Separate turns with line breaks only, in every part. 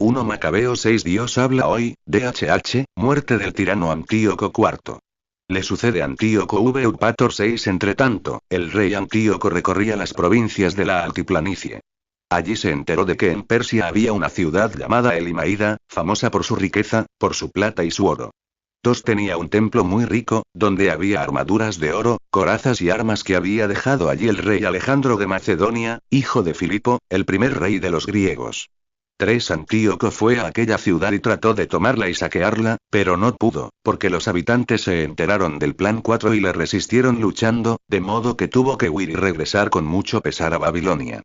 1 Macabeo 6 Dios habla hoy, DHH, muerte del tirano Antíoco IV. Le sucede Antíoco V Eupator 6. Entretanto, el rey Antíoco recorría las provincias de la altiplanicie. Allí se enteró de que en Persia había una ciudad llamada Elimaída, famosa por su riqueza, por su plata y su oro. Tenía un templo muy rico, donde había armaduras de oro, corazas y armas que había dejado allí el rey Alejandro de Macedonia, hijo de Filipo, el primer rey de los griegos. 3 Antíoco fue a aquella ciudad y trató de tomarla y saquearla, pero no pudo, porque los habitantes se enteraron del plan 4 y le resistieron luchando, de modo que tuvo que huir y regresar con mucho pesar a Babilonia.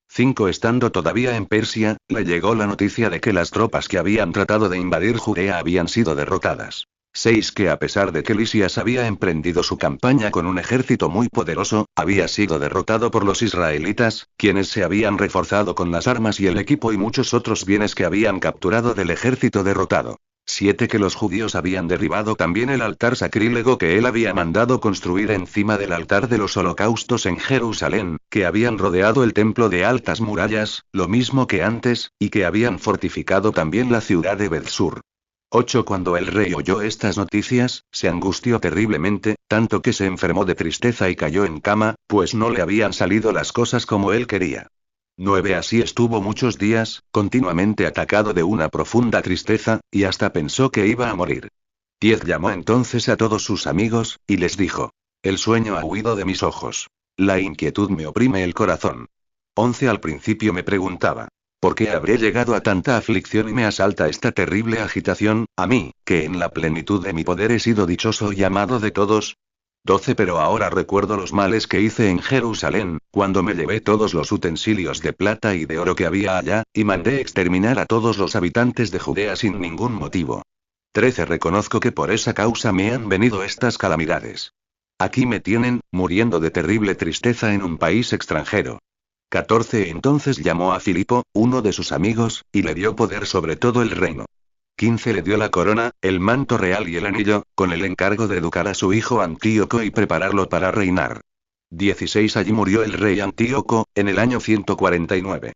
5 Estando todavía en Persia, le llegó la noticia de que las tropas que habían tratado de invadir Judea habían sido derrotadas. 6 Que a pesar de que Lisias había emprendido su campaña con un ejército muy poderoso, había sido derrotado por los israelitas, quienes se habían reforzado con las armas y el equipo y muchos otros bienes que habían capturado del ejército derrotado. 7 Que los judíos habían derribado también el altar sacrílego que él había mandado construir encima del altar de los holocaustos en Jerusalén, que habían rodeado el templo de altas murallas, lo mismo que antes, y que habían fortificado también la ciudad de Bethsur. 8 Cuando el rey oyó estas noticias, se angustió terriblemente, tanto que se enfermó de tristeza y cayó en cama, pues no le habían salido las cosas como él quería. 9 Así estuvo muchos días, continuamente atacado de una profunda tristeza, y hasta pensó que iba a morir. 10 Llamó entonces a todos sus amigos, y les dijo: el sueño ha huido de mis ojos. La inquietud me oprime el corazón. 11 Al principio me preguntaba: ¿por qué habré llegado a tanta aflicción y me asalta esta terrible agitación, a mí, que en la plenitud de mi poder he sido dichoso y amado de todos? 12 Pero ahora recuerdo los males que hice en Jerusalén, cuando me llevé todos los utensilios de plata y de oro que había allá, y mandé exterminar a todos los habitantes de Judea sin ningún motivo. 13 Reconozco que por esa causa me han venido estas calamidades. Aquí me tienen, muriendo de terrible tristeza en un país extranjero. 14 Entonces llamó a Filipo, uno de sus amigos, y le dio poder sobre todo el reino. 15 Le dio la corona, el manto real y el anillo, con el encargo de educar a su hijo Antíoco y prepararlo para reinar. 16 Allí murió el rey Antíoco, en el año 149.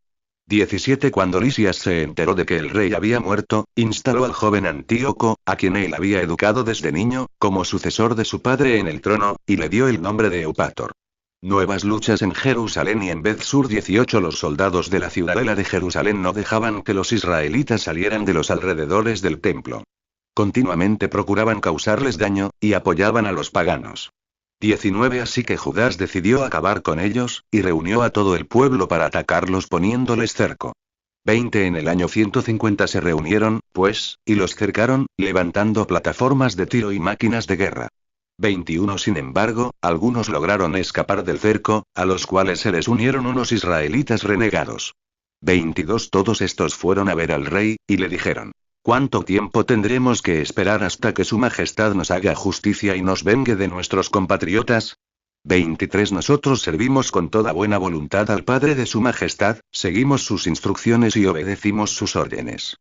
17 Cuando Lisias se enteró de que el rey había muerto, instaló al joven Antíoco, a quien él había educado desde niño, como sucesor de su padre en el trono, y le dio el nombre de Eupator. Nuevas luchas en Jerusalén y en Bethsur. 18 Los soldados de la ciudadela de Jerusalén no dejaban que los israelitas salieran de los alrededores del templo. Continuamente procuraban causarles daño, y apoyaban a los paganos. 19 Así que Judas decidió acabar con ellos, y reunió a todo el pueblo para atacarlos poniéndoles cerco. 20 En el año 150 se reunieron, pues, y los cercaron, levantando plataformas de tiro y máquinas de guerra. 21 Sin embargo, algunos lograron escapar del cerco, a los cuales se les unieron unos israelitas renegados. 22 Todos estos fueron a ver al rey, y le dijeron: ¿cuánto tiempo tendremos que esperar hasta que su majestad nos haga justicia y nos vengue de nuestros compatriotas? 23 Nosotros servimos con toda buena voluntad al padre de su majestad, seguimos sus instrucciones y obedecimos sus órdenes.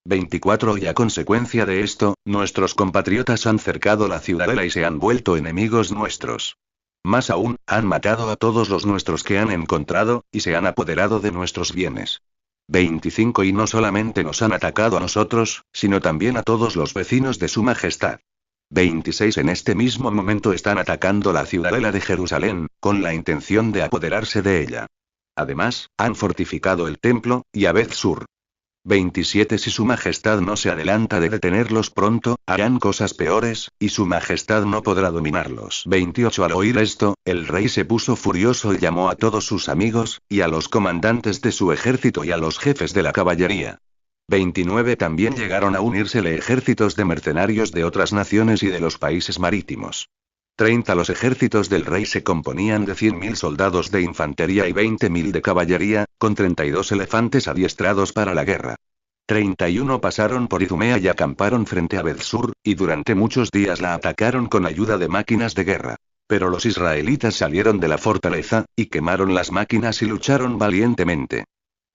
24 Y a consecuencia de esto, nuestros compatriotas han cercado la ciudadela y se han vuelto enemigos nuestros. Más aún, han matado a todos los nuestros que han encontrado, y se han apoderado de nuestros bienes. 25 Y no solamente nos han atacado a nosotros, sino también a todos los vecinos de su majestad. 26 En este mismo momento están atacando la ciudadela de Jerusalén, con la intención de apoderarse de ella. Además, han fortificado el templo, y a Bethsur. 27 Si su majestad no se adelanta de detenerlos pronto, harán cosas peores, y su majestad no podrá dominarlos. 28 Al oír esto, el rey se puso furioso y llamó a todos sus amigos, y a los comandantes de su ejército y a los jefes de la caballería. 29 También llegaron a unírsele ejércitos de mercenarios de otras naciones y de los países marítimos. 30 Los ejércitos del rey se componían de 100.000 soldados de infantería y 20.000 de caballería, con 32 elefantes adiestrados para la guerra. 31 Pasaron por Idumea y acamparon frente a Bethsur, y durante muchos días la atacaron con ayuda de máquinas de guerra. Pero los israelitas salieron de la fortaleza, y quemaron las máquinas y lucharon valientemente.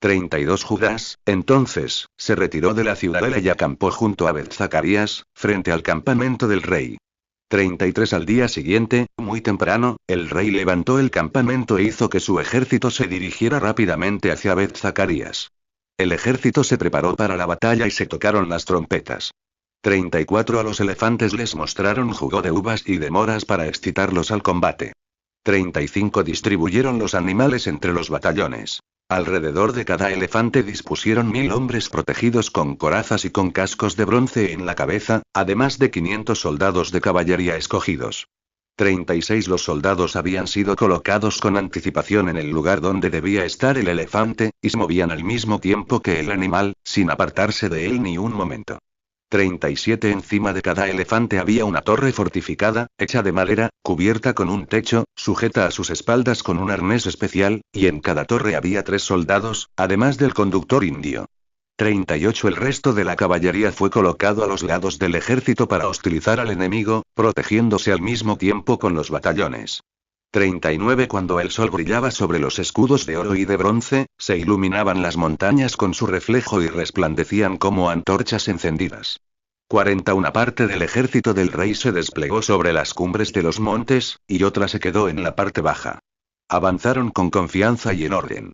32 Judas, entonces, se retiró de la ciudadela y acampó junto a Beth-Zacarías, frente al campamento del rey. 33 Al día siguiente, muy temprano, el rey levantó el campamento e hizo que su ejército se dirigiera rápidamente hacia Beth-Zacarías. El ejército se preparó para la batalla y se tocaron las trompetas. 34 a los elefantes les mostraron jugo de uvas y de moras para excitarlos al combate. 35 distribuyeron los animales entre los batallones. Alrededor de cada elefante dispusieron 1000 hombres protegidos con corazas y con cascos de bronce en la cabeza, además de 500 soldados de caballería escogidos. 36 Los soldados habían sido colocados con anticipación en el lugar donde debía estar el elefante, y se movían al mismo tiempo que el animal, sin apartarse de él ni un momento. 37 Encima de cada elefante había una torre fortificada, hecha de madera, cubierta con un techo, sujeta a sus espaldas con un arnés especial, y en cada torre había 3 soldados, además del conductor indio. 38 El resto de la caballería fue colocado a los lados del ejército para hostilizar al enemigo, protegiéndose al mismo tiempo con los batallones. 39 Cuando el sol brillaba sobre los escudos de oro y de bronce, se iluminaban las montañas con su reflejo y resplandecían como antorchas encendidas. 40 Una parte del ejército del rey se desplegó sobre las cumbres de los montes, y otra se quedó en la parte baja. Avanzaron con confianza y en orden.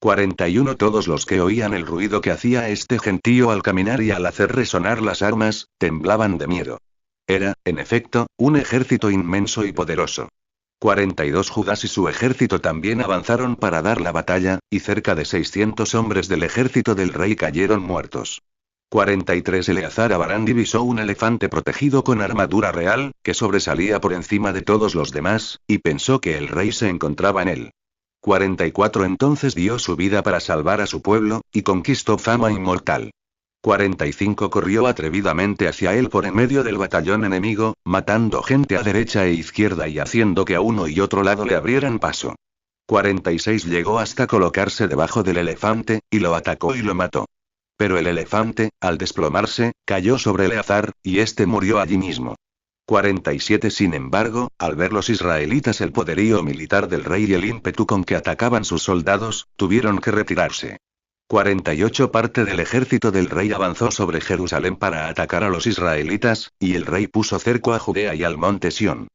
41 Todos los que oían el ruido que hacía este gentío al caminar y al hacer resonar las armas, temblaban de miedo. Era, en efecto, un ejército inmenso y poderoso. 42 Judas y su ejército también avanzaron para dar la batalla, y cerca de 600 hombres del ejército del rey cayeron muertos. 43 Eleazar Abarán divisó un elefante protegido con armadura real, que sobresalía por encima de todos los demás, y pensó que el rey se encontraba en él. 44 Entonces dio su vida para salvar a su pueblo, y conquistó fama inmortal. 45 Corrió atrevidamente hacia él por en medio del batallón enemigo, matando gente a derecha e izquierda y haciendo que a uno y otro lado le abrieran paso. 46 Llegó hasta colocarse debajo del elefante, y lo atacó y lo mató. Pero el elefante, al desplomarse, cayó sobre Eleazar, y este murió allí mismo. 47 Sin embargo, al ver los israelitas el poderío militar del rey y el ímpetu con que atacaban sus soldados, tuvieron que retirarse. 48 Parte del ejército del rey avanzó sobre Jerusalén para atacar a los israelitas, y el rey puso cerco a Judea y al monte Sión.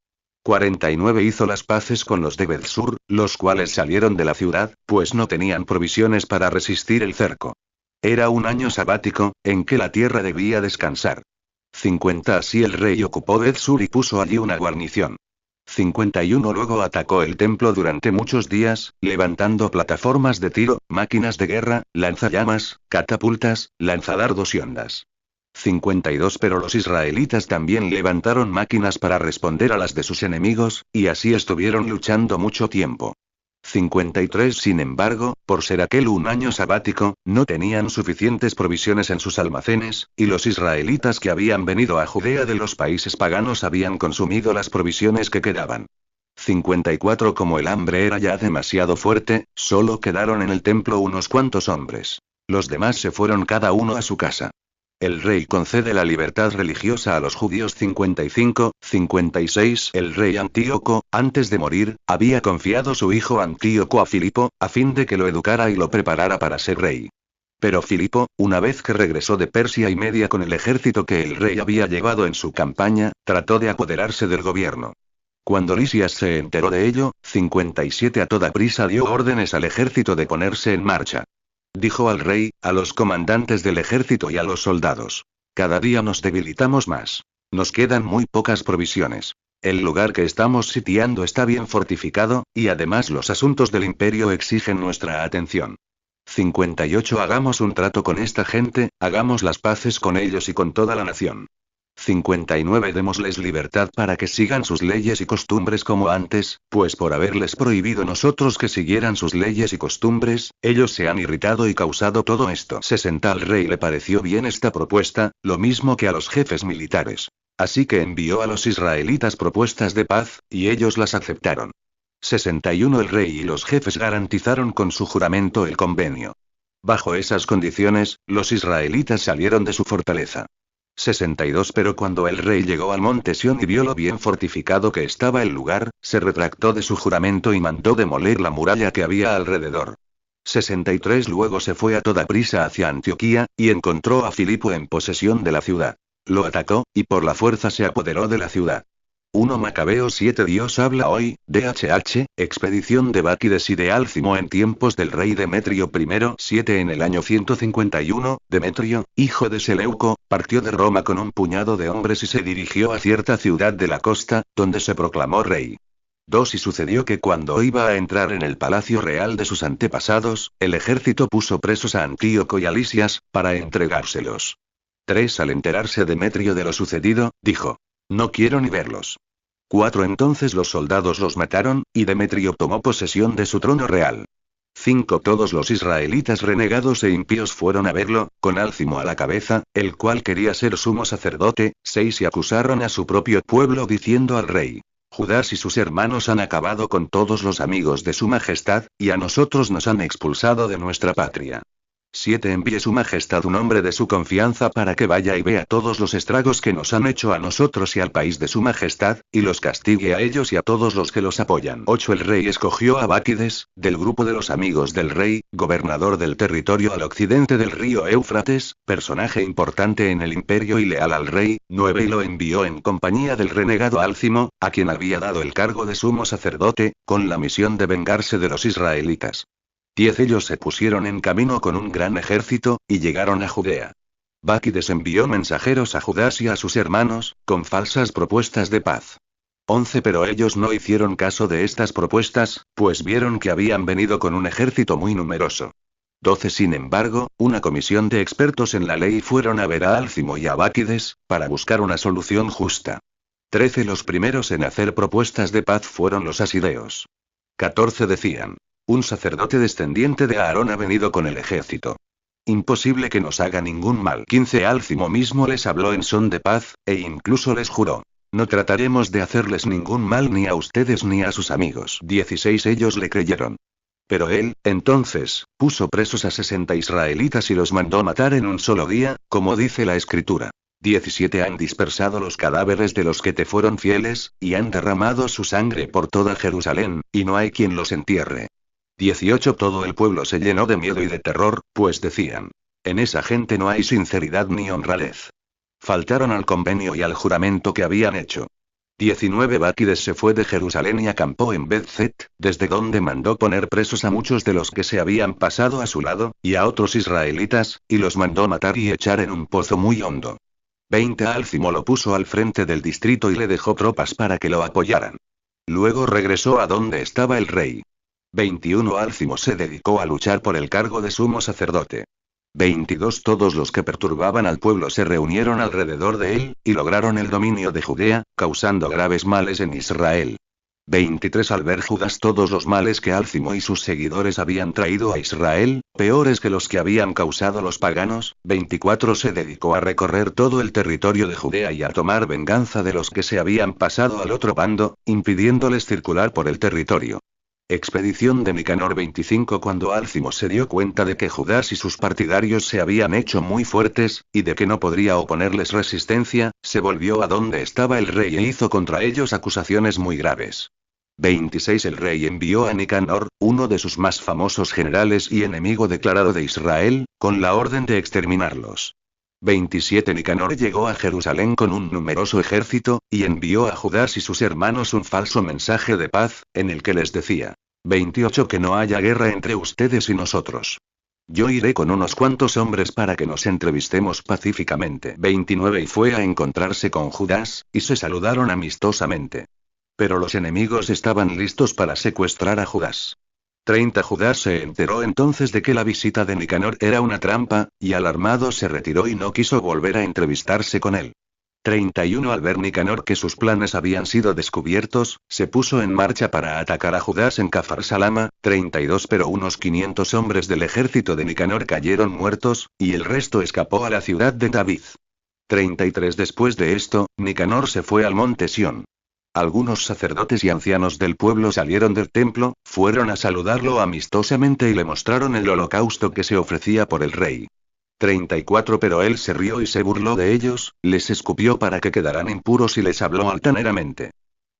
49 Hizo las paces con los de Bethsur, los cuales salieron de la ciudad, pues no tenían provisiones para resistir el cerco. Era un año sabático, en que la tierra debía descansar. 50 Así el rey ocupó Bethsur y puso allí una guarnición. 51 Luego atacó el templo durante muchos días, levantando plataformas de tiro, máquinas de guerra, lanzallamas, catapultas, lanzadardos y ondas. 52 Pero los israelitas también levantaron máquinas para responder a las de sus enemigos, y así estuvieron luchando mucho tiempo. 53 Sin embargo, por ser aquel un año sabático, no tenían suficientes provisiones en sus almacenes, y los israelitas que habían venido a Judea de los países paganos habían consumido las provisiones que quedaban. 54 Como el hambre era ya demasiado fuerte, solo quedaron en el templo unos cuantos hombres. Los demás se fueron cada uno a su casa. El rey concede la libertad religiosa a los judíos. 55, 56 El rey Antíoco, antes de morir, había confiado su hijo Antíoco a Filipo, a fin de que lo educara y lo preparara para ser rey. Pero Filipo, una vez que regresó de Persia y Media con el ejército que el rey había llevado en su campaña, trató de apoderarse del gobierno. Cuando Lisias se enteró de ello, 57 a toda prisa dio órdenes al ejército de ponerse en marcha. Dijo al rey, a los comandantes del ejército y a los soldados: cada día nos debilitamos más. Nos quedan muy pocas provisiones. El lugar que estamos sitiando está bien fortificado, y además los asuntos del imperio exigen nuestra atención. 58 Hagamos un trato con esta gente, hagamos las paces con ellos y con toda la nación. 59 Démosles libertad para que sigan sus leyes y costumbres como antes, pues por haberles prohibido nosotros que siguieran sus leyes y costumbres, ellos se han irritado y causado todo esto. 60 Al rey le pareció bien esta propuesta, lo mismo que a los jefes militares. Así que envió a los israelitas propuestas de paz, y ellos las aceptaron. 61 El rey y los jefes garantizaron con su juramento el convenio. Bajo esas condiciones, los israelitas salieron de su fortaleza. 62 Pero cuando el rey llegó al monte Sión y vio lo bien fortificado que estaba el lugar, se retractó de su juramento y mandó demoler la muralla que había alrededor. 63 Luego se fue a toda prisa hacia Antioquía, y encontró a Filipo en posesión de la ciudad. Lo atacó, y por la fuerza se apoderó de la ciudad. 1 Macabeos 7 Dios habla hoy, DHH, expedición de Báquides y de Álcimo en tiempos del rey Demetrio I 7 En el año 151, Demetrio, hijo de Seleuco, partió de Roma con un puñado de hombres y se dirigió a cierta ciudad de la costa, donde se proclamó rey. 2 Y sucedió que cuando iba a entrar en el palacio real de sus antepasados, el ejército puso presos a Antíoco y a Lisias, para entregárselos. 3 Al enterarse Demetrio de lo sucedido, dijo: no quiero ni verlos. 4 Entonces los soldados los mataron, y Demetrio tomó posesión de su trono real. 5 Todos los israelitas renegados e impíos fueron a verlo, con Álcimo a la cabeza, el cual quería ser sumo sacerdote. 6 Y acusaron a su propio pueblo diciendo al rey: Judás y sus hermanos han acabado con todos los amigos de su majestad, y a nosotros nos han expulsado de nuestra patria. 7 Envíe su majestad un hombre de su confianza para que vaya y vea todos los estragos que nos han hecho a nosotros y al país de su majestad, y los castigue a ellos y a todos los que los apoyan. 8 El rey escogió a Báquides, del grupo de los amigos del rey, gobernador del territorio al occidente del río Éufrates, personaje importante en el imperio y leal al rey. 9 Y lo envió en compañía del renegado Álcimo, a quien había dado el cargo de sumo sacerdote, con la misión de vengarse de los israelitas. 10 Ellos se pusieron en camino con un gran ejército, y llegaron a Judea. Báquides envió mensajeros a Judás y a sus hermanos, con falsas propuestas de paz. 11 Pero ellos no hicieron caso de estas propuestas, pues vieron que habían venido con un ejército muy numeroso. 12 Sin embargo, una comisión de expertos en la ley fueron a ver a Álcimo y a Báquides, para buscar una solución justa. 13 Los primeros en hacer propuestas de paz fueron los asideos. 14 Decían: un sacerdote descendiente de Aarón ha venido con el ejército. Imposible que nos haga ningún mal. 15 Álcimo mismo les habló en son de paz, e incluso les juró: no trataremos de hacerles ningún mal ni a ustedes ni a sus amigos. 16 Ellos le creyeron. Pero él, entonces, puso presos a 60 israelitas y los mandó matar en un solo día, como dice la escritura. 17 Han dispersado los cadáveres de los que te fueron fieles, y han derramado su sangre por toda Jerusalén, y no hay quien los entierre. 18 Todo el pueblo se llenó de miedo y de terror, pues decían: en esa gente no hay sinceridad ni honradez. Faltaron al convenio y al juramento que habían hecho. 19 Báquides se fue de Jerusalén y acampó en Bet-Zet, desde donde mandó poner presos a muchos de los que se habían pasado a su lado, y a otros israelitas, y los mandó matar y echar en un pozo muy hondo. 20 Álcimo lo puso al frente del distrito y le dejó tropas para que lo apoyaran. Luego regresó a donde estaba el rey. 21 Álcimo se dedicó a luchar por el cargo de sumo sacerdote. 22 Todos los que perturbaban al pueblo se reunieron alrededor de él, y lograron el dominio de Judea, causando graves males en Israel. 23 Al ver Judas todos los males que Álcimo y sus seguidores habían traído a Israel, peores que los que habían causado los paganos, 24 Se dedicó a recorrer todo el territorio de Judea y a tomar venganza de los que se habían pasado al otro bando, impidiéndoles circular por el territorio. Expedición de Nicanor 25 Cuando Álcimo se dio cuenta de que Judas y sus partidarios se habían hecho muy fuertes, y de que no podría oponerles resistencia, se volvió a donde estaba el rey e hizo contra ellos acusaciones muy graves. 26 El rey envió a Nicanor, uno de sus más famosos generales y enemigo declarado de Israel, con la orden de exterminarlos. 27 Nicanor llegó a Jerusalén con un numeroso ejército, y envió a Judas y sus hermanos un falso mensaje de paz, en el que les decía: 28 Que no haya guerra entre ustedes y nosotros. Yo iré con unos cuantos hombres para que nos entrevistemos pacíficamente. 29 Y fue a encontrarse con Judas, y se saludaron amistosamente. Pero los enemigos estaban listos para secuestrar a Judas. 30 Judas se enteró entonces de que la visita de Nicanor era una trampa, y alarmado se retiró y no quiso volver a entrevistarse con él. 31 Al ver Nicanor que sus planes habían sido descubiertos, se puso en marcha para atacar a Judas en Cafar Salama. 32 Pero unos 500 hombres del ejército de Nicanor cayeron muertos, y el resto escapó a la ciudad de David. 33 Después de esto, Nicanor se fue al monte Sión. Algunos sacerdotes y ancianos del pueblo salieron del templo, fueron a saludarlo amistosamente y le mostraron el holocausto que se ofrecía por el rey. 34 Pero él se rió y se burló de ellos, les escupió para que quedaran impuros y les habló altaneramente.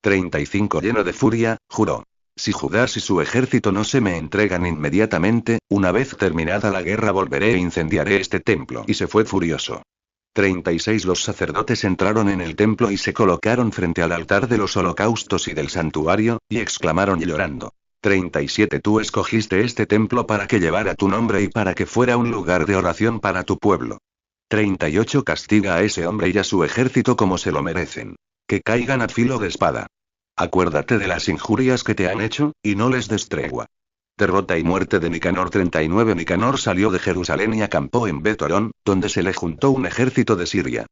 35 Lleno de furia, juró: si Judas y su ejército no se me entregan inmediatamente, una vez terminada la guerra volveré e incendiaré este templo. Y se fue furioso. 36 Los sacerdotes entraron en el templo y se colocaron frente al altar de los holocaustos y del santuario, y exclamaron llorando. 37 Tú escogiste este templo para que llevara tu nombre y para que fuera un lugar de oración para tu pueblo. 38 Castiga a ese hombre y a su ejército como se lo merecen. Que caigan a filo de espada. Acuérdate de las injurias que te han hecho, y no les des tregua. Derrota y muerte de Nicanor. 39 Nicanor salió de Jerusalén y acampó en Bet-Orón, donde se le juntó un ejército de Siria.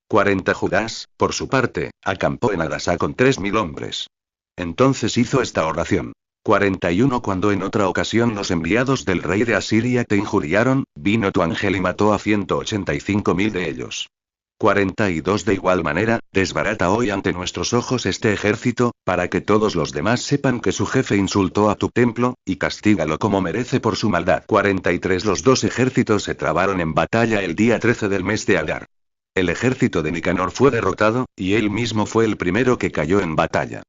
40 Judas, por su parte, acampó en Adasá con 3000 hombres. Entonces hizo esta oración. 41 Cuando en otra ocasión los enviados del rey de Asiria te injuriaron, vino tu ángel y mató a 185.000 de ellos. 42 De igual manera, desbarata hoy ante nuestros ojos este ejército, para que todos los demás sepan que su jefe insultó a tu templo, y castígalo como merece por su maldad. 43 Los dos ejércitos se trabaron en batalla el día 13 del mes de Adar. El ejército de Nicanor fue derrotado, y él mismo fue el primero que cayó en batalla.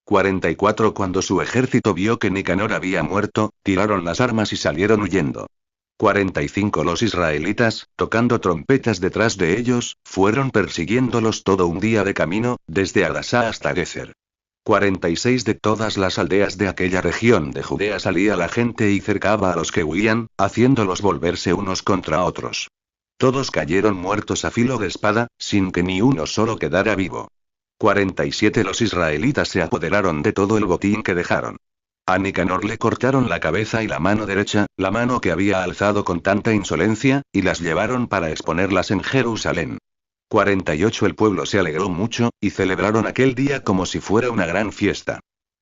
44 Cuando su ejército vio que Nicanor había muerto, tiraron las armas y salieron huyendo. 45 Los israelitas, tocando trompetas detrás de ellos, fueron persiguiéndolos todo un día de camino, desde Adasá hasta Gezer. 46 De todas las aldeas de aquella región de Judea salía la gente y cercaba a los que huían, haciéndolos volverse unos contra otros. Todos cayeron muertos a filo de espada, sin que ni uno solo quedara vivo. 47 Los israelitas se apoderaron de todo el botín que dejaron. A Nicanor le cortaron la cabeza y la mano derecha, la mano que había alzado con tanta insolencia, y las llevaron para exponerlas en Jerusalén. 48 El pueblo se alegró mucho, y celebraron aquel día como si fuera una gran fiesta.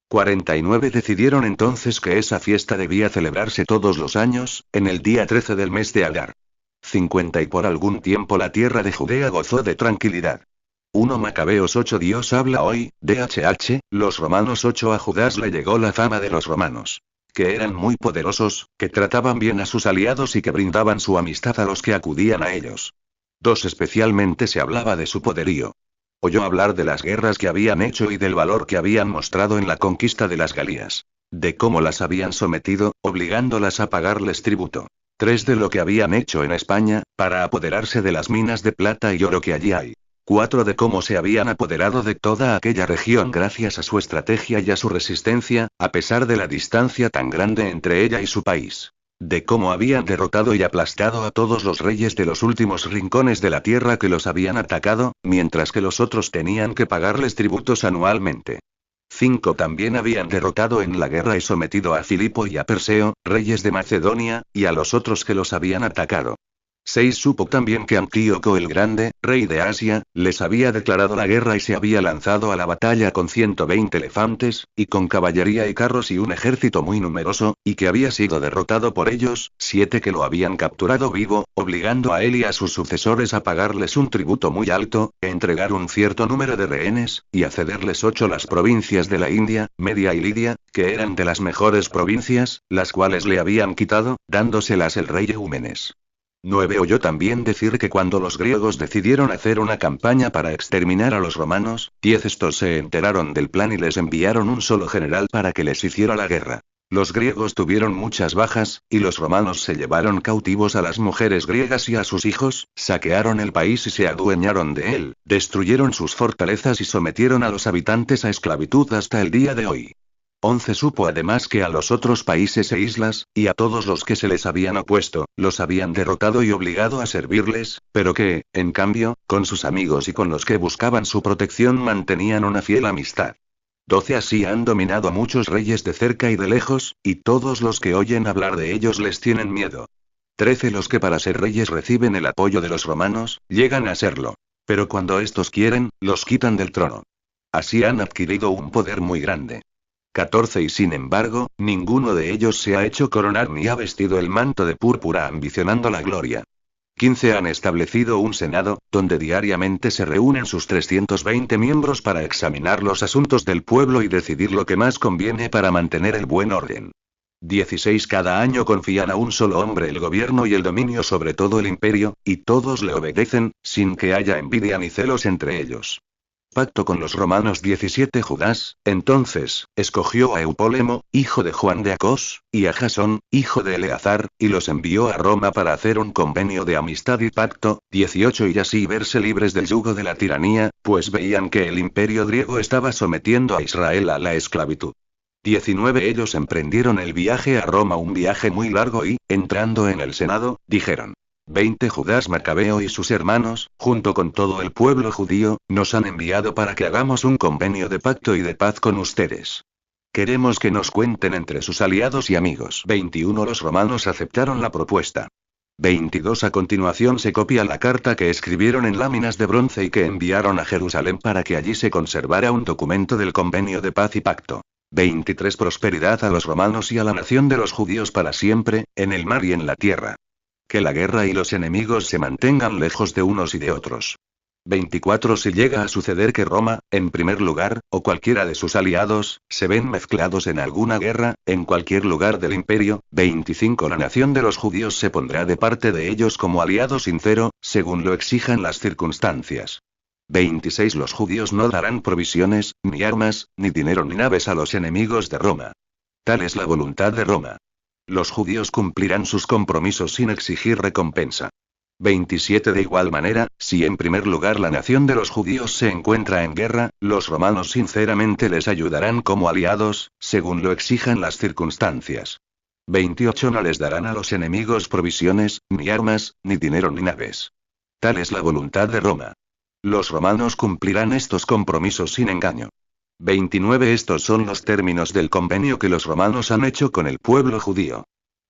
49 Decidieron entonces que esa fiesta debía celebrarse todos los años, en el día 13 del mes de Adar. 50 Y por algún tiempo la tierra de Judea gozó de tranquilidad. 1 Macabeos 8 Dios habla hoy, DHH, los romanos 8 A Judas le llegó la fama de los romanos. Que eran muy poderosos, que trataban bien a sus aliados y que brindaban su amistad a los que acudían a ellos. 2 Especialmente se hablaba de su poderío. Oyó hablar de las guerras que habían hecho y del valor que habían mostrado en la conquista de las Galías. De cómo las habían sometido, obligándolas a pagarles tributo. 3 De lo que habían hecho en España, para apoderarse de las minas de plata y oro que allí hay. 4 De cómo se habían apoderado de toda aquella región gracias a su estrategia y a su resistencia, a pesar de la distancia tan grande entre ella y su país. De cómo habían derrotado y aplastado a todos los reyes de los últimos rincones de la tierra que los habían atacado, mientras que los otros tenían que pagarles tributos anualmente. 5 También habían derrotado en la guerra y sometido a Filipo y a Perseo, reyes de Macedonia, y a los otros que los habían atacado. 6 Supo también que Antíoco el Grande, rey de Asia, les había declarado la guerra y se había lanzado a la batalla con 120 elefantes, y con caballería y carros y un ejército muy numeroso, y que había sido derrotado por ellos. 7 Que lo habían capturado vivo, obligando a él y a sus sucesores a pagarles un tributo muy alto, a entregar un cierto número de rehenes, y a cederles 8 las provincias de la India, Media y Lidia, que eran de las mejores provincias, las cuales le habían quitado, dándoselas el rey Eúmenes. 9 Oyó también decir que cuando los griegos decidieron hacer una campaña para exterminar a los romanos, 10 Estos se enteraron del plan y les enviaron un solo general para que les hiciera la guerra. Los griegos tuvieron muchas bajas, y los romanos se llevaron cautivos a las mujeres griegas y a sus hijos, saquearon el país y se adueñaron de él, destruyeron sus fortalezas y sometieron a los habitantes a esclavitud hasta el día de hoy. 11 Supo además que a los otros países e islas, y a todos los que se les habían opuesto, los habían derrotado y obligado a servirles, pero que, en cambio, con sus amigos y con los que buscaban su protección mantenían una fiel amistad. 12 Así han dominado a muchos reyes de cerca y de lejos, y todos los que oyen hablar de ellos les tienen miedo. 13 Los que para ser reyes reciben el apoyo de los romanos, llegan a serlo. Pero cuando estos quieren, los quitan del trono. Así han adquirido un poder muy grande. 14 Y sin embargo, ninguno de ellos se ha hecho coronar ni ha vestido el manto de púrpura ambicionando la gloria. 15 Han establecido un senado, donde diariamente se reúnen sus 320 miembros para examinar los asuntos del pueblo y decidir lo que más conviene para mantener el buen orden. 16 Cada año confían a un solo hombre el gobierno y el dominio sobre todo el imperio, y todos le obedecen, sin que haya envidia ni celos entre ellos. Pacto con los romanos. 17 Judas, entonces, escogió a Eupólemo, hijo de Juan de Acos, y a Jasón, hijo de Eleazar, y los envió a Roma para hacer un convenio de amistad y pacto. 18 Y así verse libres del yugo de la tiranía, pues veían que el imperio griego estaba sometiendo a Israel a la esclavitud. 19 Ellos emprendieron el viaje a Roma, un viaje muy largo y, entrando en el Senado, dijeron: 20 Judas Macabeo y sus hermanos, junto con todo el pueblo judío, nos han enviado para que hagamos un convenio de pacto y de paz con ustedes. Queremos que nos cuenten entre sus aliados y amigos. 21 Los romanos aceptaron la propuesta. 22 A continuación se copia la carta que escribieron en láminas de bronce y que enviaron a Jerusalén para que allí se conservara un documento del convenio de paz y pacto. 23 Prosperidad a los romanos y a la nación de los judíos para siempre, en el mar y en la tierra. Que la guerra y los enemigos se mantengan lejos de unos y de otros. 24 Si llega a suceder que Roma, en primer lugar, o cualquiera de sus aliados, se ven mezclados en alguna guerra, en cualquier lugar del imperio. 25 La nación de los judíos se pondrá de parte de ellos como aliado sincero, según lo exijan las circunstancias. 26 Los judíos no darán provisiones, ni armas, ni dinero ni naves a los enemigos de Roma. Tal es la voluntad de Roma. Los judíos cumplirán sus compromisos sin exigir recompensa. 27 De igual manera, si en primer lugar la nación de los judíos se encuentra en guerra, los romanos sinceramente les ayudarán como aliados, según lo exijan las circunstancias. 28 No les darán a los enemigos provisiones, ni armas, ni dinero ni naves. Tal es la voluntad de Roma. Los romanos cumplirán estos compromisos sin engaño. 29 Estos son los términos del convenio que los romanos han hecho con el pueblo judío.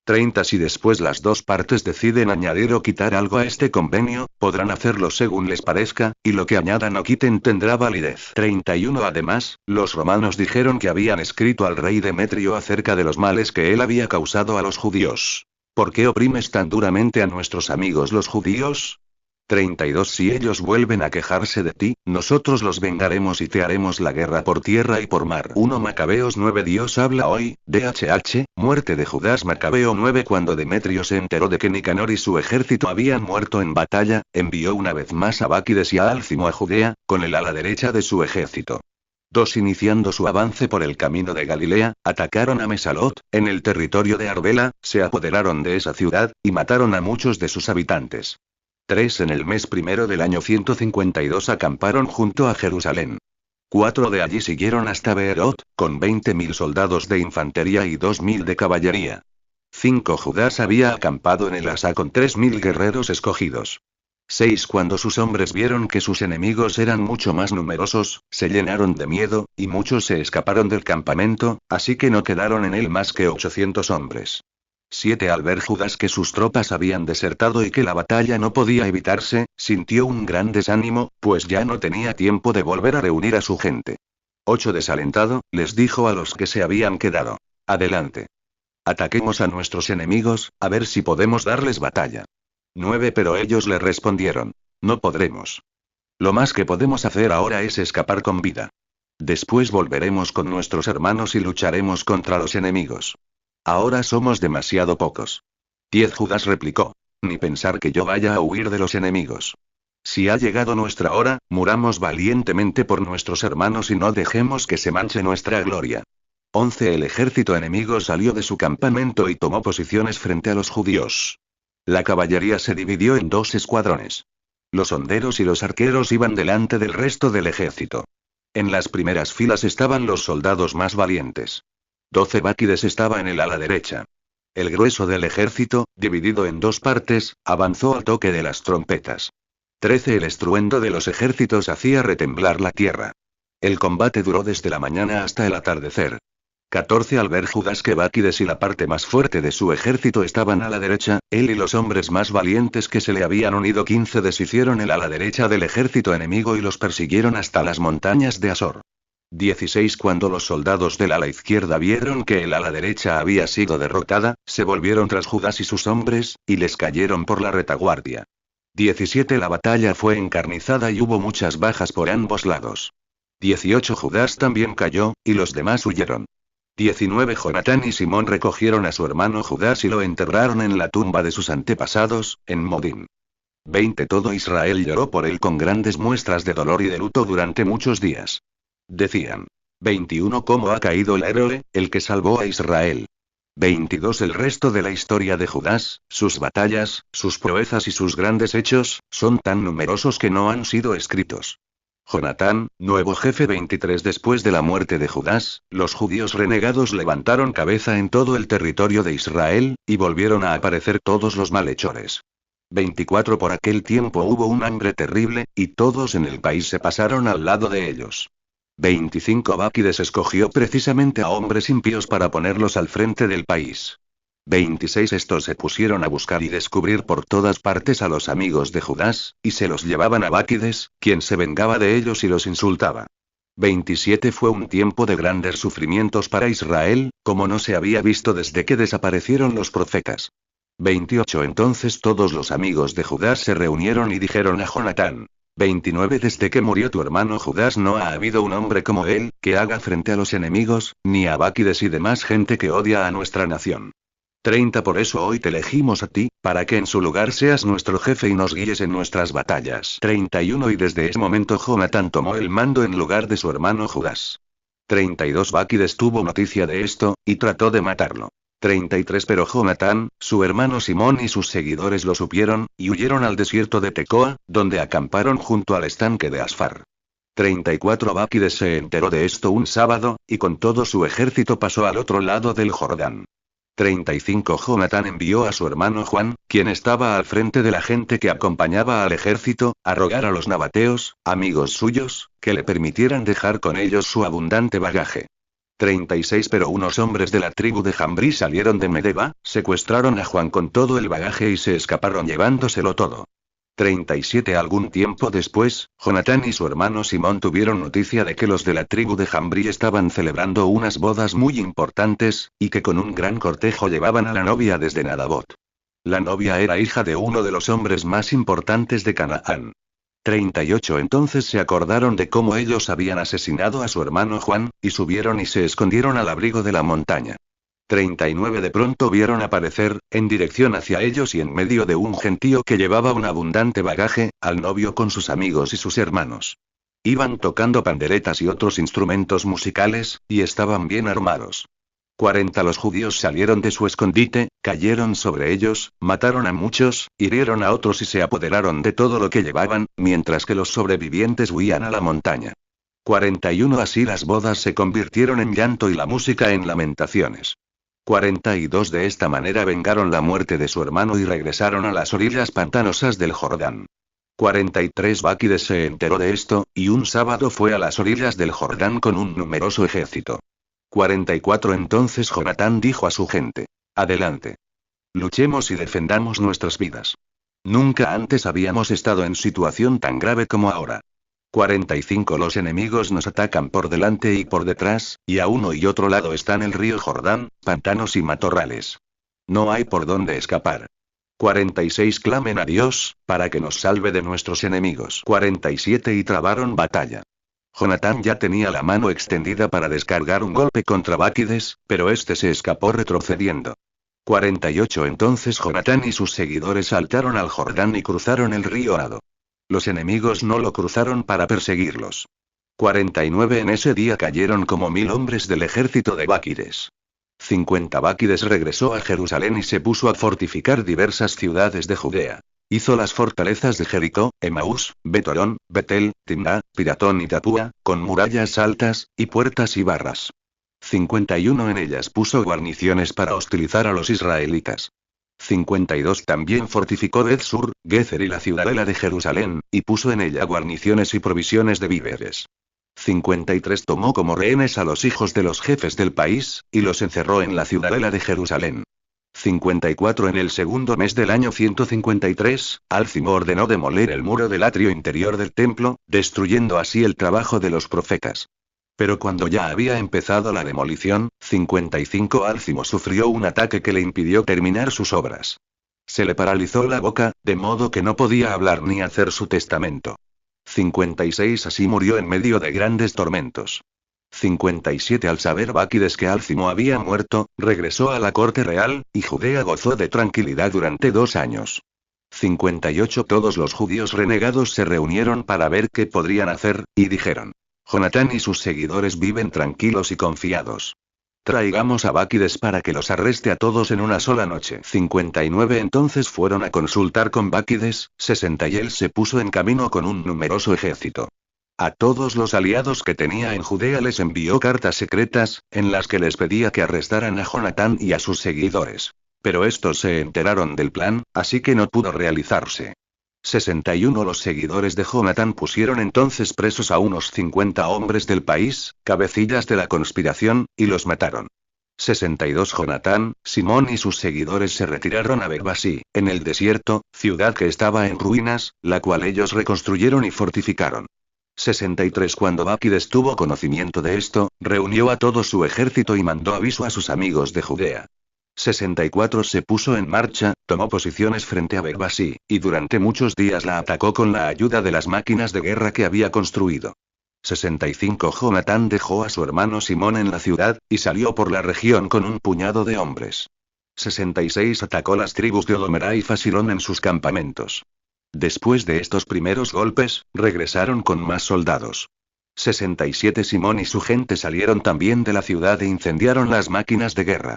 30 Si después las dos partes deciden añadir o quitar algo a este convenio, podrán hacerlo según les parezca, y lo que añadan o quiten tendrá validez. 31 Además, los romanos dijeron que habían escrito al rey Demetrio acerca de los males que él había causado a los judíos. ¿Por qué oprimes tan duramente a nuestros amigos los judíos? 32 Si ellos vuelven a quejarse de ti, nosotros los vengaremos y te haremos la guerra por tierra y por mar. 1 Macabeos 9 Dios habla hoy, DHH, muerte de Judas Macabeo 9 Cuando Demetrio se enteró de que Nicanor y su ejército habían muerto en batalla, envió una vez más a Báquides y a Álcimo a Judea, con el ala derecha de su ejército. 2 Iniciando su avance por el camino de Galilea, atacaron a Mesalot, en el territorio de Arbela, se apoderaron de esa ciudad, y mataron a muchos de sus habitantes. 3 En el mes primero del año 152 acamparon junto a Jerusalén. 4 De allí siguieron hasta Beerot, con 20.000 soldados de infantería y 2.000 de caballería. 5 Judas había acampado en el Asa con 3.000 guerreros escogidos. 6 Cuando sus hombres vieron que sus enemigos eran mucho más numerosos, se llenaron de miedo, y muchos se escaparon del campamento, así que no quedaron en él más que 800 hombres. 7 Al ver Judas que sus tropas habían desertado y que la batalla no podía evitarse, sintió un gran desánimo, pues ya no tenía tiempo de volver a reunir a su gente. 8 Desalentado, les dijo a los que se habían quedado: adelante. Ataquemos a nuestros enemigos, a ver si podemos darles batalla. 9 Pero ellos le respondieron: no podremos. Lo más que podemos hacer ahora es escapar con vida. Después volveremos con nuestros hermanos y lucharemos contra los enemigos. Ahora somos demasiado pocos. 10 Judas replicó: ni pensar que yo vaya a huir de los enemigos. Si ha llegado nuestra hora, muramos valientemente por nuestros hermanos y no dejemos que se manche nuestra gloria. 11 El ejército enemigo salió de su campamento y tomó posiciones frente a los judíos. La caballería se dividió en 2 escuadrones. Los honderos y los arqueros iban delante del resto del ejército. En las primeras filas estaban los soldados más valientes. 12 Báquides estaba en el ala derecha. El grueso del ejército, dividido en 2 partes, avanzó al toque de las trompetas. 13 El estruendo de los ejércitos hacía retemblar la tierra. El combate duró desde la mañana hasta el atardecer. 14 Al ver Judas que Báquides y la parte más fuerte de su ejército estaban a la derecha, él y los hombres más valientes que se le habían unido 15 deshicieron el ala derecha del ejército enemigo y los persiguieron hasta las montañas de Asor. 16 Cuando los soldados del ala izquierda vieron que el ala derecha había sido derrotada, se volvieron tras Judas y sus hombres, y les cayeron por la retaguardia. 17 La batalla fue encarnizada y hubo muchas bajas por ambos lados. 18 Judas también cayó, y los demás huyeron. 19 Jonatán y Simón recogieron a su hermano Judas y lo enterraron en la tumba de sus antepasados, en Modín. 20 Todo Israel lloró por él con grandes muestras de dolor y de luto durante muchos días. Decían. 21 ¿Cómo ha caído el héroe, el que salvó a Israel? 22 El resto de la historia de Judas, sus batallas, sus proezas y sus grandes hechos, son tan numerosos que no han sido escritos. Jonatán, nuevo jefe. 23 Después de la muerte de Judas, los judíos renegados levantaron cabeza en todo el territorio de Israel, y volvieron a aparecer todos los malhechores. 24 Por aquel tiempo hubo un hambre terrible, y todos en el país se pasaron al lado de ellos. 25 Báquides escogió precisamente a hombres impíos para ponerlos al frente del país. 26 Estos se pusieron a buscar y descubrir por todas partes a los amigos de Judas, y se los llevaban a Báquides, quien se vengaba de ellos y los insultaba. 27 Fue un tiempo de grandes sufrimientos para Israel, como no se había visto desde que desaparecieron los profetas. 28 Entonces todos los amigos de Judas se reunieron y dijeron a Jonatán. 29 Desde que murió tu hermano Judas no ha habido un hombre como él, que haga frente a los enemigos, ni a Báquides y demás gente que odia a nuestra nación. 30 Por eso hoy te elegimos a ti, para que en su lugar seas nuestro jefe y nos guíes en nuestras batallas. 31 Y desde ese momento Jonatán tomó el mando en lugar de su hermano Judas. 32 Báquides tuvo noticia de esto, y trató de matarlo. 33 Pero Jonatán, su hermano Simón y sus seguidores lo supieron, y huyeron al desierto de Tecoa, donde acamparon junto al estanque de Asfar. 34 Báquides se enteró de esto un sábado, y con todo su ejército pasó al otro lado del Jordán. 35 Jonatán envió a su hermano Juan, quien estaba al frente de la gente que acompañaba al ejército, a rogar a los nabateos, amigos suyos, que le permitieran dejar con ellos su abundante bagaje. 36 Pero unos hombres de la tribu de Jambrí salieron de Medeba, secuestraron a Juan con todo el bagaje y se escaparon llevándoselo todo. 37 Algún tiempo después, Jonatán y su hermano Simón tuvieron noticia de que los de la tribu de Jambrí estaban celebrando unas bodas muy importantes, y que con un gran cortejo llevaban a la novia desde Nadabot. La novia era hija de uno de los hombres más importantes de Canaán. 38 Entonces se acordaron de cómo ellos habían asesinado a su hermano Juan, y subieron y se escondieron al abrigo de la montaña. 39 De pronto vieron aparecer, en dirección hacia ellos y en medio de un gentío que llevaba un abundante bagaje, al novio con sus amigos y sus hermanos. Iban tocando panderetas y otros instrumentos musicales, y estaban bien armados. 40 Los judíos salieron de su escondite, cayeron sobre ellos, mataron a muchos, hirieron a otros y se apoderaron de todo lo que llevaban, mientras que los sobrevivientes huían a la montaña. 41 Así las bodas se convirtieron en llanto y la música en lamentaciones. 42 De esta manera vengaron la muerte de su hermano y regresaron a las orillas pantanosas del Jordán. 43 Báquides se enteró de esto, y un sábado fue a las orillas del Jordán con un numeroso ejército. 44 Entonces Jonatán dijo a su gente: Adelante. Luchemos y defendamos nuestras vidas. Nunca antes habíamos estado en situación tan grave como ahora. 45 Los enemigos nos atacan por delante y por detrás, y a uno y otro lado están el río Jordán, pantanos y matorrales. No hay por dónde escapar. 46 Clamen a Dios, para que nos salve de nuestros enemigos. 47 Y trabaron batalla. Jonatán ya tenía la mano extendida para descargar un golpe contra Báquides, pero este se escapó retrocediendo. 48 Entonces Jonatán y sus seguidores saltaron al Jordán y cruzaron el río nado. Los enemigos no lo cruzaron para perseguirlos. 49 En ese día cayeron como 1000 hombres del ejército de Báquides. 50 Báquides regresó a Jerusalén y se puso a fortificar diversas ciudades de Judea. Hizo las fortalezas de Jericó, Emaús, Betorón, Betel, Timná, Piratón y Tapúa, con murallas altas, y puertas y barras. 51 En ellas puso guarniciones para hostilizar a los israelitas. 52 También fortificó Beth-sur, Gezer y la ciudadela de Jerusalén, y puso en ella guarniciones y provisiones de víveres. 53 Tomó como rehenes a los hijos de los jefes del país, y los encerró en la ciudadela de Jerusalén. 54 En el segundo mes del año 153, Alcimo ordenó demoler el muro del atrio interior del templo, destruyendo así el trabajo de los profetas. Pero cuando ya había empezado la demolición, 55 Alcimo sufrió un ataque que le impidió terminar sus obras. Se le paralizó la boca, de modo que no podía hablar ni hacer su testamento. 56 Así murió en medio de grandes tormentos. 57 Al saber Báquides que Alcimo había muerto, regresó a la corte real, y Judea gozó de tranquilidad durante 2 años. 58 Todos los judíos renegados se reunieron para ver qué podrían hacer, y dijeron: Jonatán y sus seguidores viven tranquilos y confiados. Traigamos a Báquides para que los arreste a todos en una sola noche. 59 Entonces fueron a consultar con Báquides, 60 y él se puso en camino con un numeroso ejército. A todos los aliados que tenía en Judea les envió cartas secretas, en las que les pedía que arrestaran a Jonatán y a sus seguidores. Pero estos se enteraron del plan, así que no pudo realizarse. 61 Los seguidores de Jonatán pusieron entonces presos a unos 50 hombres del país, cabecillas de la conspiración, y los mataron. 62 Jonatán, Simón y sus seguidores se retiraron a Berbasí, en el desierto, ciudad que estaba en ruinas, la cual ellos reconstruyeron y fortificaron. 63 Cuando Báquides tuvo conocimiento de esto, reunió a todo su ejército y mandó aviso a sus amigos de Judea. 64 Se puso en marcha, tomó posiciones frente a Berbasí, y durante muchos días la atacó con la ayuda de las máquinas de guerra que había construido. 65 Jonatán dejó a su hermano Simón en la ciudad, y salió por la región con un puñado de hombres. 66 Atacó las tribus de Odomerá y Fasirón en sus campamentos. Después de estos primeros golpes, regresaron con más soldados. 67 Simón y su gente salieron también de la ciudad e incendiaron las máquinas de guerra.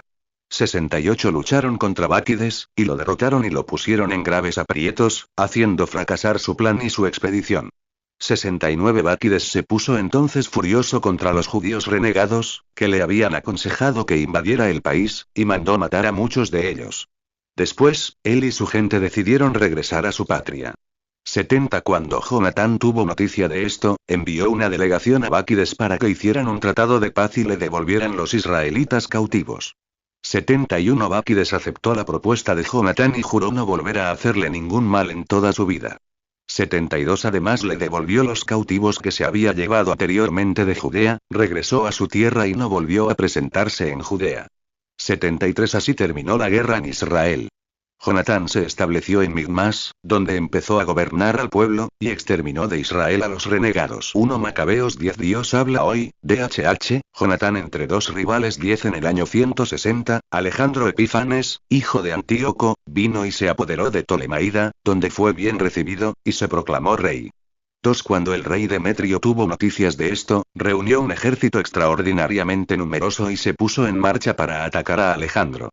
68 Lucharon contra Báquides, y lo derrotaron y lo pusieron en graves aprietos, haciendo fracasar su plan y su expedición. 69 Báquides se puso entonces furioso contra los judíos renegados, que le habían aconsejado que invadiera el país, y mandó matar a muchos de ellos. Después, él y su gente decidieron regresar a su patria. 70 Cuando Jonatán tuvo noticia de esto, envió una delegación a Báquides para que hicieran un tratado de paz y le devolvieran los israelitas cautivos. 71 Báquides aceptó la propuesta de Jonatán y juró no volver a hacerle ningún mal en toda su vida. 72 Además le devolvió los cautivos que se había llevado anteriormente de Judea, regresó a su tierra y no volvió a presentarse en Judea. 73 Así terminó la guerra en Israel. Jonatán se estableció en Migmas, donde empezó a gobernar al pueblo, y exterminó de Israel a los renegados. 1 Macabeos 10 Dios habla hoy, DHH, Jonatán entre dos rivales 10 En el año 160, Alejandro Epífanes, hijo de Antíoco, vino y se apoderó de Ptolemaida, donde fue bien recibido, y se proclamó rey. 2 Cuando el rey Demetrio tuvo noticias de esto, reunió un ejército extraordinariamente numeroso y se puso en marcha para atacar a Alejandro.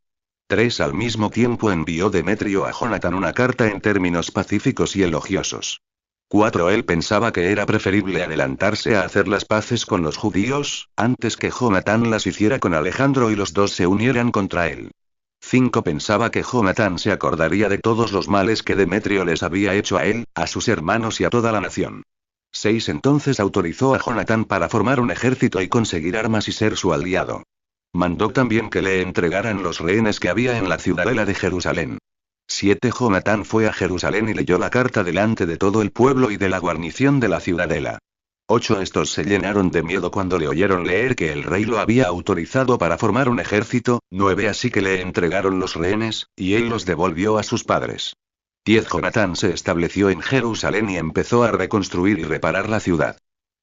3 Al mismo tiempo envió Demetrio a Jonatán una carta en términos pacíficos y elogiosos. 4 Él pensaba que era preferible adelantarse a hacer las paces con los judíos, antes que Jonatán las hiciera con Alejandro y los dos se unieran contra él. 5 Pensaba que Jonatán se acordaría de todos los males que Demetrio les había hecho a él, a sus hermanos y a toda la nación. 6 Entonces autorizó a Jonatán para formar un ejército y conseguir armas y ser su aliado. Mandó también que le entregaran los rehenes que había en la ciudadela de Jerusalén. 7 Jonatán fue a Jerusalén y leyó la carta delante de todo el pueblo y de la guarnición de la ciudadela. 8 Estos se llenaron de miedo cuando le oyeron leer que el rey lo había autorizado para formar un ejército. 9 Así que le entregaron los rehenes, y él los devolvió a sus padres. 10 Jonatán se estableció en Jerusalén y empezó a reconstruir y reparar la ciudad.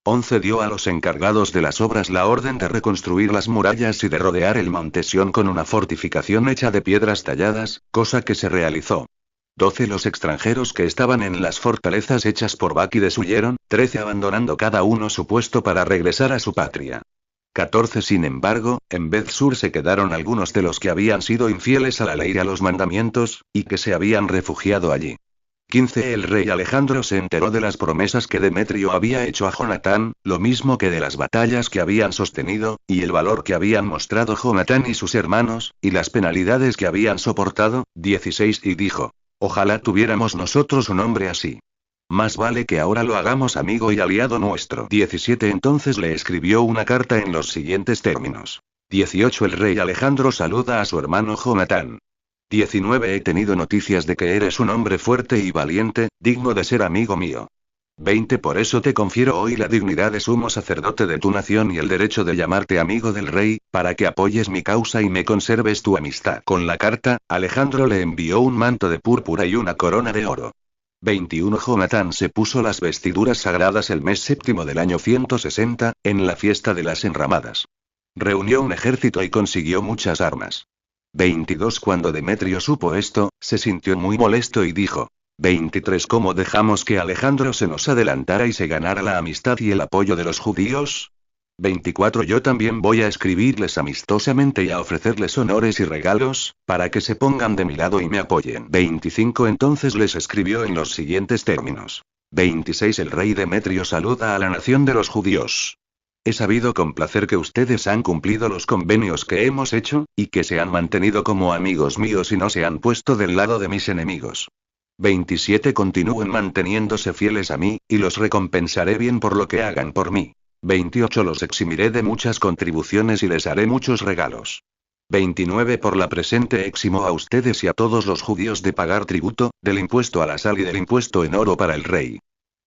11 Dio a los encargados de las obras la orden de reconstruir las murallas y de rodear el monte Sión con una fortificación hecha de piedras talladas, cosa que se realizó. 12 Los extranjeros que estaban en las fortalezas hechas por Báquides huyeron, 13 abandonando cada uno su puesto para regresar a su patria. 14 Sin embargo, en Beth-sur se quedaron algunos de los que habían sido infieles a la ley y a los mandamientos, y que se habían refugiado allí. 15 El rey Alejandro se enteró de las promesas que Demetrio había hecho a Jonatán, lo mismo que de las batallas que habían sostenido, y el valor que habían mostrado Jonatán y sus hermanos, y las penalidades que habían soportado. 16 Y dijo: Ojalá tuviéramos nosotros un hombre así. Más vale que ahora lo hagamos amigo y aliado nuestro. 17 Entonces le escribió una carta en los siguientes términos. 18 El rey Alejandro saluda a su hermano Jonatán. 19 He tenido noticias de que eres un hombre fuerte y valiente, digno de ser amigo mío. 20 Por eso te confiero hoy la dignidad de sumo sacerdote de tu nación y el derecho de llamarte amigo del rey, para que apoyes mi causa y me conserves tu amistad. Con la carta, Alejandro le envió un manto de púrpura y una corona de oro. 21 Jonatán se puso las vestiduras sagradas el mes séptimo del año 160, en la fiesta de las enramadas. Reunió un ejército y consiguió muchas armas. 22 Cuando Demetrio supo esto, se sintió muy molesto y dijo: 23 ¿Cómo dejamos que Alejandro se nos adelantara y se ganara la amistad y el apoyo de los judíos? 24 Yo también voy a escribirles amistosamente y a ofrecerles honores y regalos, para que se pongan de mi lado y me apoyen. 25 Entonces les escribió en los siguientes términos. 26 El rey Demetrio saluda a la nación de los judíos. He sabido con placer que ustedes han cumplido los convenios que hemos hecho, y que se han mantenido como amigos míos y no se han puesto del lado de mis enemigos. 27 Continúen manteniéndose fieles a mí, y los recompensaré bien por lo que hagan por mí. 28 Los eximiré de muchas contribuciones y les haré muchos regalos. 29 Por la presente eximo a ustedes y a todos los judíos de pagar tributo, del impuesto a la sal y del impuesto en oro para el rey.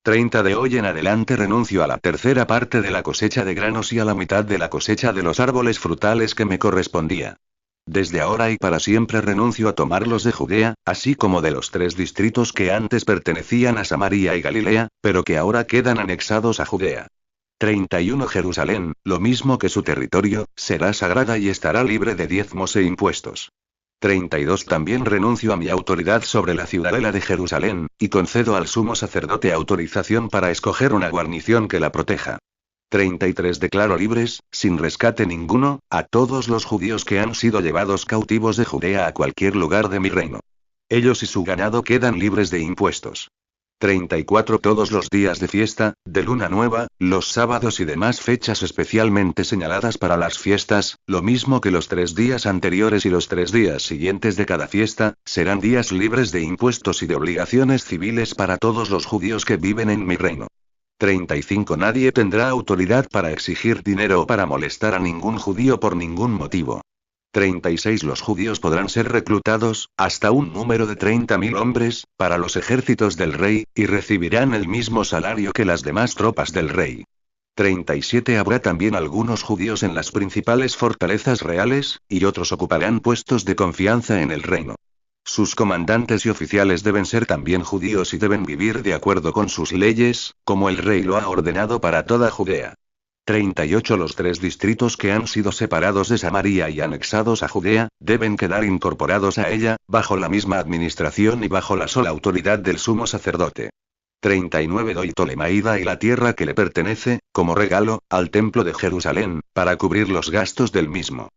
30 De hoy en adelante renuncio a la tercera parte de la cosecha de granos y a la mitad de la cosecha de los árboles frutales que me correspondía. Desde ahora y para siempre renuncio a tomarlos de Judea, así como de los 3 distritos que antes pertenecían a Samaria y Galilea, pero que ahora quedan anexados a Judea. 31 Jerusalén, lo mismo que su territorio, será sagrada y estará libre de diezmos e impuestos. 32 También renuncio a mi autoridad sobre la ciudadela de Jerusalén, y concedo al sumo sacerdote autorización para escoger una guarnición que la proteja. 33 Declaro libres, sin rescate ninguno, a todos los judíos que han sido llevados cautivos de Judea a cualquier lugar de mi reino. Ellos y su ganado quedan libres de impuestos. 34 Todos los días de fiesta, de luna nueva, los sábados y demás fechas especialmente señaladas para las fiestas, lo mismo que los 3 días anteriores y los 3 días siguientes de cada fiesta, serán días libres de impuestos y de obligaciones civiles para todos los judíos que viven en mi reino. 35 Nadie tendrá autoridad para exigir dinero o para molestar a ningún judío por ningún motivo. 36 Los judíos podrán ser reclutados, hasta un número de 30.000 hombres, para los ejércitos del rey, y recibirán el mismo salario que las demás tropas del rey. 37 Habrá también algunos judíos en las principales fortalezas reales, y otros ocuparán puestos de confianza en el reino. Sus comandantes y oficiales deben ser también judíos y deben vivir de acuerdo con sus leyes, como el rey lo ha ordenado para toda Judea. 38 Los 3 distritos que han sido separados de Samaria y anexados a Judea, deben quedar incorporados a ella, bajo la misma administración y bajo la sola autoridad del sumo sacerdote. 39 Doy Tolemaida y la tierra que le pertenece, como regalo, al templo de Jerusalén, para cubrir los gastos del mismo.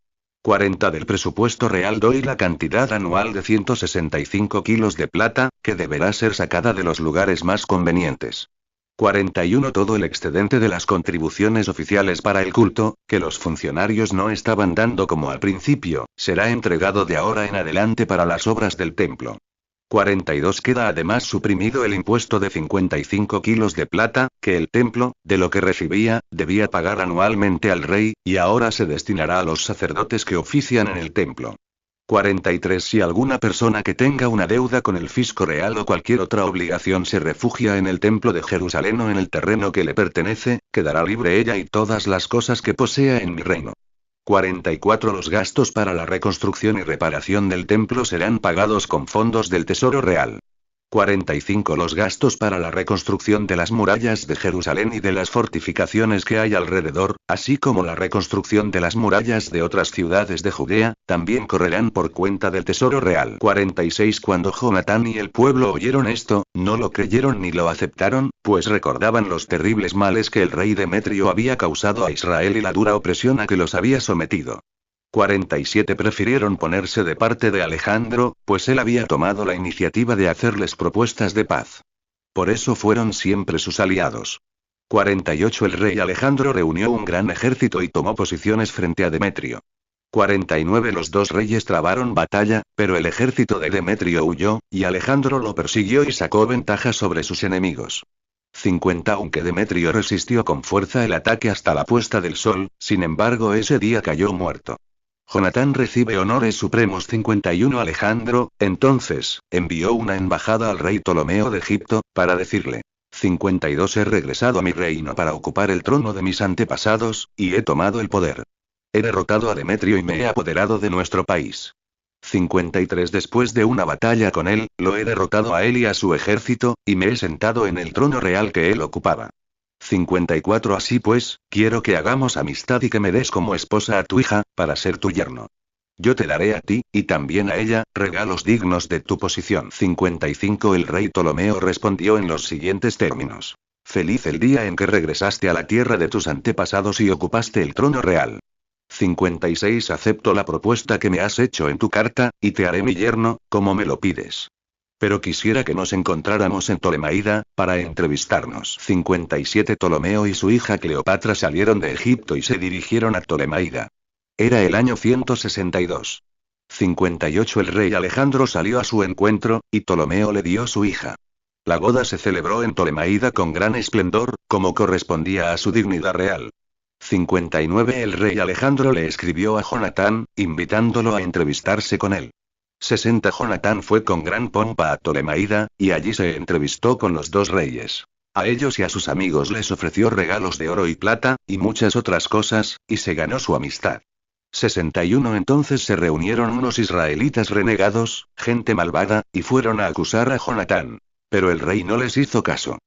40 Del presupuesto real doy la cantidad anual de 165 kilos de plata, que deberá ser sacada de los lugares más convenientes. 41 Todo el excedente de las contribuciones oficiales para el culto, que los funcionarios no estaban dando como al principio, será entregado de ahora en adelante para las obras del templo. 42 Queda además suprimido el impuesto de 55 kilos de plata, que el templo, de lo que recibía, debía pagar anualmente al rey, y ahora se destinará a los sacerdotes que ofician en el templo. 43 Si alguna persona que tenga una deuda con el fisco real o cualquier otra obligación se refugia en el templo de Jerusalén o en el terreno que le pertenece, quedará libre ella y todas las cosas que posea en mi reino. 44 Los gastos para la reconstrucción y reparación del templo serán pagados con fondos del tesoro real. 45 Los gastos para la reconstrucción de las murallas de Jerusalén y de las fortificaciones que hay alrededor, así como la reconstrucción de las murallas de otras ciudades de Judea, también correrán por cuenta del tesoro real. 46 Cuando Jonatán y el pueblo oyeron esto, no lo creyeron ni lo aceptaron, pues recordaban los terribles males que el rey Demetrio había causado a Israel y la dura opresión a que los había sometido. 47 Prefirieron ponerse de parte de Alejandro, pues él había tomado la iniciativa de hacerles propuestas de paz. Por eso fueron siempre sus aliados. 48 El rey Alejandro reunió un gran ejército y tomó posiciones frente a Demetrio. 49 Los dos reyes trabaron batalla, pero el ejército de Demetrio huyó, y Alejandro lo persiguió y sacó ventaja sobre sus enemigos. 50 Aunque Demetrio resistió con fuerza el ataque hasta la puesta del sol, sin embargo ese día cayó muerto. Jonatán recibe honores supremos. 51 Alejandro, entonces, envió una embajada al rey Ptolomeo de Egipto, para decirle: 52 He regresado a mi reino para ocupar el trono de mis antepasados, y he tomado el poder. He derrotado a Demetrio y me he apoderado de nuestro país. 53 Después de una batalla con él, lo he derrotado a él y a su ejército, y me he sentado en el trono real que él ocupaba. 54 Así pues, quiero que hagamos amistad y que me des como esposa a tu hija, para ser tu yerno. Yo te daré a ti, y también a ella, regalos dignos de tu posición. 55 El rey Ptolomeo respondió en los siguientes términos. Feliz el día en que regresaste a la tierra de tus antepasados y ocupaste el trono real. 56 Acepto la propuesta que me has hecho en tu carta, y te haré mi yerno, como me lo pides. Pero quisiera que nos encontráramos en Ptolemaida, para entrevistarnos. 57 Ptolomeo y su hija Cleopatra salieron de Egipto y se dirigieron a Ptolemaida. Era el año 162. 58 El rey Alejandro salió a su encuentro, y Ptolomeo le dio su hija. La boda se celebró en Ptolemaida con gran esplendor, como correspondía a su dignidad real. 59 El rey Alejandro le escribió a Jonatán, invitándolo a entrevistarse con él. 60 Jonatán fue con gran pompa a Ptolemaida, y allí se entrevistó con los dos reyes. A ellos y a sus amigos les ofreció regalos de oro y plata, y muchas otras cosas, y se ganó su amistad. 61 Entonces se reunieron unos israelitas renegados, gente malvada, y fueron a acusar a Jonatán. Pero el rey no les hizo caso.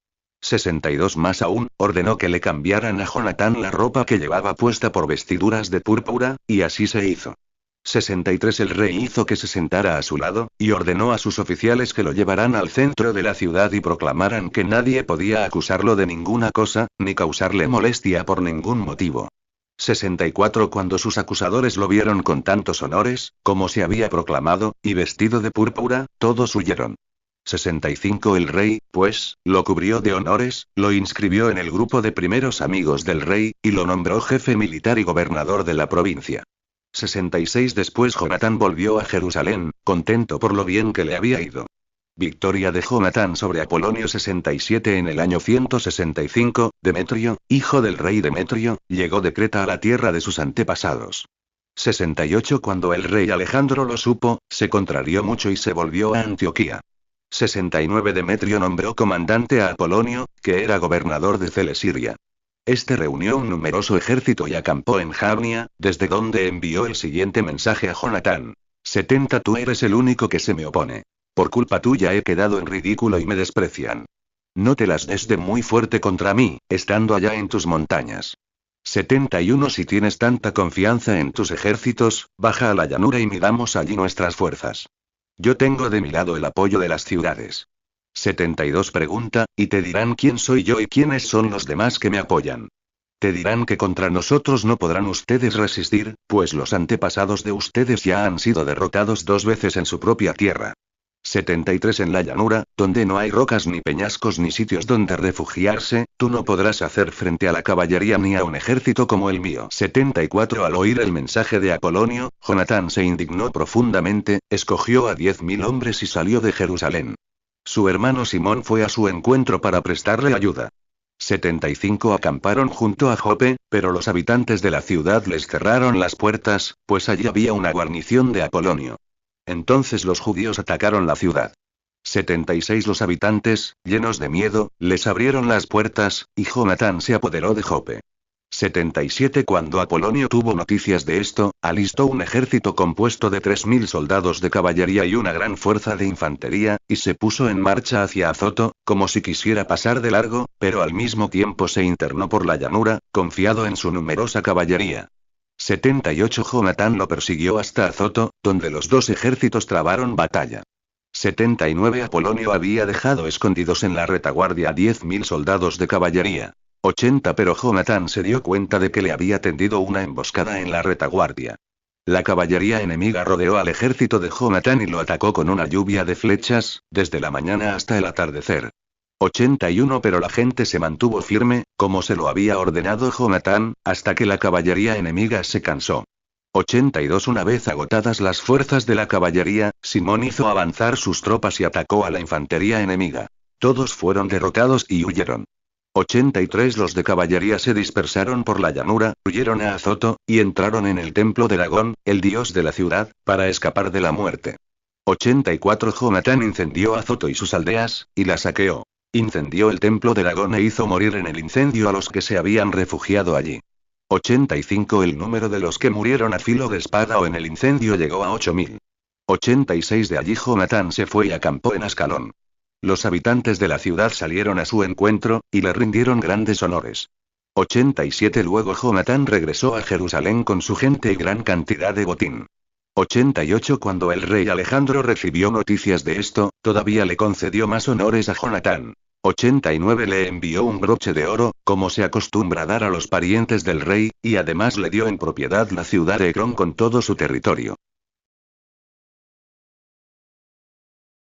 62 Más aún, ordenó que le cambiaran a Jonatán la ropa que llevaba puesta por vestiduras de púrpura, y así se hizo. 63 El rey hizo que se sentara a su lado, y ordenó a sus oficiales que lo llevaran al centro de la ciudad y proclamaran que nadie podía acusarlo de ninguna cosa, ni causarle molestia por ningún motivo. 64 Cuando sus acusadores lo vieron con tantos honores, como se había proclamado, y vestido de púrpura, todos huyeron. 65 El rey, pues, lo cubrió de honores, lo inscribió en el grupo de primeros amigos del rey, y lo nombró jefe militar y gobernador de la provincia. 66 Después Jonatán volvió a Jerusalén, contento por lo bien que le había ido. Victoria de Jonatán sobre Apolonio. 67 En el año 165, Demetrio, hijo del rey Demetrio, llegó de Creta a la tierra de sus antepasados. 68 Cuando el rey Alejandro lo supo, se contrarió mucho y se volvió a Antioquía. 69 Demetrio nombró comandante a Apolonio, que era gobernador de Celesiria. Este reunió un numeroso ejército y acampó en Jabnia, desde donde envió el siguiente mensaje a Jonatán. 70 Tú eres el único que se me opone. Por culpa tuya he quedado en ridículo y me desprecian. No te las des de muy fuerte contra mí, estando allá en tus montañas. 71 Si tienes tanta confianza en tus ejércitos, baja a la llanura y midamos allí nuestras fuerzas. Yo tengo de mi lado el apoyo de las ciudades. 72 Pregunta, y te dirán quién soy yo y quiénes son los demás que me apoyan. Te dirán que contra nosotros no podrán ustedes resistir, pues los antepasados de ustedes ya han sido derrotados 2 veces en su propia tierra. 73 En la llanura, donde no hay rocas ni peñascos ni sitios donde refugiarse, tú no podrás hacer frente a la caballería ni a un ejército como el mío. 74 Al oír el mensaje de Apolonio, Jonatán se indignó profundamente, escogió a 10.000 hombres y salió de Jerusalén. Su hermano Simón fue a su encuentro para prestarle ayuda. 75 Acamparon junto a Jope, pero los habitantes de la ciudad les cerraron las puertas, pues allí había una guarnición de Apolonio. Entonces los judíos atacaron la ciudad. 76 Los habitantes, llenos de miedo, les abrieron las puertas, y Jonatán se apoderó de Jope. 77 Cuando Apolonio tuvo noticias de esto, alistó un ejército compuesto de 3.000 soldados de caballería y una gran fuerza de infantería, y se puso en marcha hacia Azoto, como si quisiera pasar de largo, pero al mismo tiempo se internó por la llanura, confiado en su numerosa caballería. 78 Jonatán lo persiguió hasta Azoto, donde los dos ejércitos trabaron batalla. 79 Apolonio había dejado escondidos en la retaguardia a 10.000 soldados de caballería. 80 Pero Jonatán se dio cuenta de que le había tendido una emboscada en la retaguardia. La caballería enemiga rodeó al ejército de Jonatán y lo atacó con una lluvia de flechas, desde la mañana hasta el atardecer. 81 Pero la gente se mantuvo firme, como se lo había ordenado Jonatán, hasta que la caballería enemiga se cansó. 82 Una vez agotadas las fuerzas de la caballería, Simón hizo avanzar sus tropas y atacó a la infantería enemiga. Todos fueron derrotados y huyeron. 83 Los de caballería se dispersaron por la llanura, huyeron a Azoto, y entraron en el templo de Dagón, el dios de la ciudad, para escapar de la muerte. 84 Jonatán incendió Azoto y sus aldeas, y la saqueó. Incendió el templo de Dagón e hizo morir en el incendio a los que se habían refugiado allí. 85 El número de los que murieron a filo de espada o en el incendio llegó a 8.000. 86 De allí Jonatán se fue y acampó en Ascalón. Los habitantes de la ciudad salieron a su encuentro, y le rindieron grandes honores. 87 Luego Jonatán regresó a Jerusalén con su gente y gran cantidad de botín. 88 Cuando el rey Alejandro recibió noticias de esto, todavía le concedió más honores a Jonatán. 89 Le envió un broche de oro, como se acostumbra dar a los parientes del rey, y además le dio en propiedad la ciudad de Ekrón con todo su territorio.